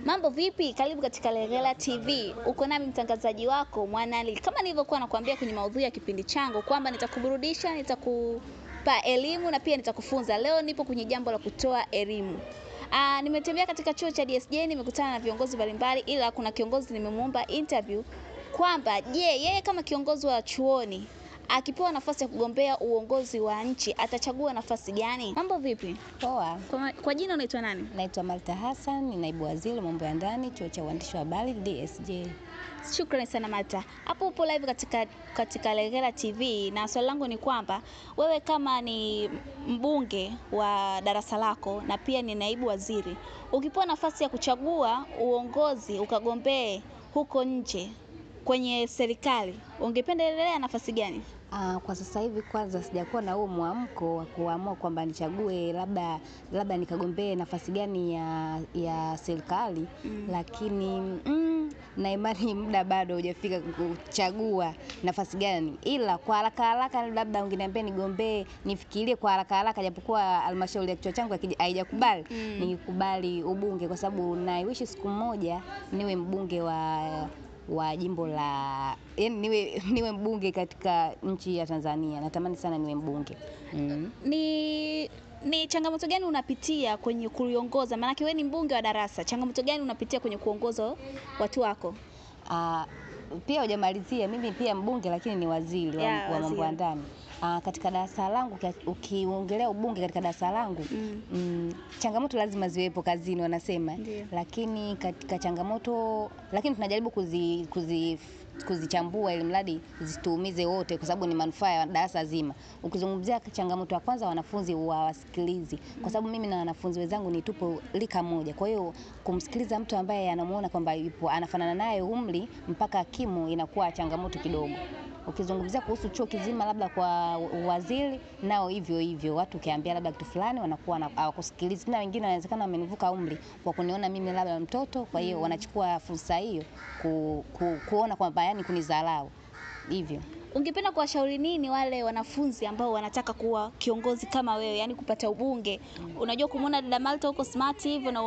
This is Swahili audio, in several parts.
Mambo vipi? Karibu katika Legela TV. Uko nami mtangazaji wako Mwanali. Kama nilivyokuwa nakwambia kwenye maudhui ya kipindi changu kwamba nitakuburudisha, nitakupa elimu na pia nitakufunza. Leo nipo kwenye jambo la kutoa elimu. Nimetembea katika chuo cha DSJ, nimekutana na viongozi mbalimbali, ila kuna kiongozi nimemuomba interview kwamba yeye kama kiongozi wa chuoni akipewa nafasi ya kugombea uongozi wa nchi atachagua nafasi gani? Mambo vipi? Poa. Kwa jina unaitwa nani? Naitwa Malta Hassan, ni naibu waziri mambo ya ndani, chuo cha uandishi wa habari DSJ. Shukrani sana Malta. Hapo upo live katika Legela TV na swali langu ni kwamba wewe kama ni mbunge wa darasa lako na pia ni naibu waziri, ukipewa nafasi ya kuchagua uongozi ukagombee huko nje kwenye serikali, ungependelea nafasi gani? Kwa sasa hivi kwanza sijakuwa na huo mwamko wa kuamua kwamba nichague labda nikagombee nafasi gani ya serikali, lakini na imani muda bado hujafika kuchagua nafasi gani, ila kwa haraka labda ungeniambia nigombee, nifikirie kwa haraka japokuwa halmashauri ya kichwa changu haijakubali, nikubali ubunge, kwa sababu naiwishi siku moja niwe mbunge wa jimbo la, yani niwe mbunge katika nchi ya Tanzania. Natamani sana niwe mbunge. Ni changamoto gani unapitia kwenye kuongoza? Maana wewe ni mbunge wa darasa. Changamoto gani unapitia kwenye kuongoza watu wako? Pia hujamalizia, mimi pia mbunge lakini ni waziri wa mambo ya ndani. Katika darasa langu, ukiongelea ubunge katika darasa langu, changamoto lazima ziwepo kazini wanasema. Lakini katika changamoto, lakini tunajaribu kuzichambua ili mradi zituumize wote, kwa sababu ni manufaa ya darasa zima. Ukizungumzia changamoto ya kwanza, wanafunzi wasikilizi, kwa sababu mimi na wanafunzi wenzangu ni tupo lika moja. Kwa hiyo kumsikiliza mtu ambaye anamuona kwamba yupo anafanana naye umri mpaka kimo inakuwa changamoto kidogo. Ukizungumzia kuhusu chuo kizima, labda kwa waziri nao hivyo watu ukiambia labda kitu fulani wanakuwa hawakusikiliza, na wengine wanawezekana wamenivuka umri kwa kuniona mimi labda mtoto, kwa hiyo wanachukua fursa hiyo kuona kwamba yani kunidharau hivyo. Ungependa kuwashauri nini wale wanafunzi ambao wanataka kuwa kiongozi kama wewe, yani kupata ubunge? Unajua kumuona dada Malta huko smart hivyo na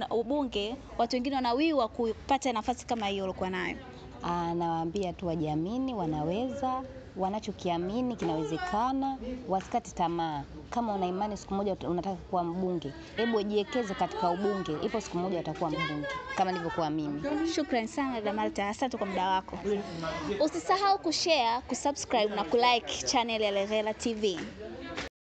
ubunge, watu wengine wanawiwa kupata nafasi kama hiyo ulikuwa nayo. Nawaambia tu wajiamini, wanaweza, wanachokiamini kinawezekana, wasikate tamaa. Kama una imani siku moja unataka kuwa mbunge, hebu jiwekeze katika ubunge, ipo siku moja utakuwa mbunge kama nilivyokuwa mimi. Shukrani sana dada Malta, asante kwa muda wako. Usisahau kushare, kusubscribe na kulike channel ya Legela TV.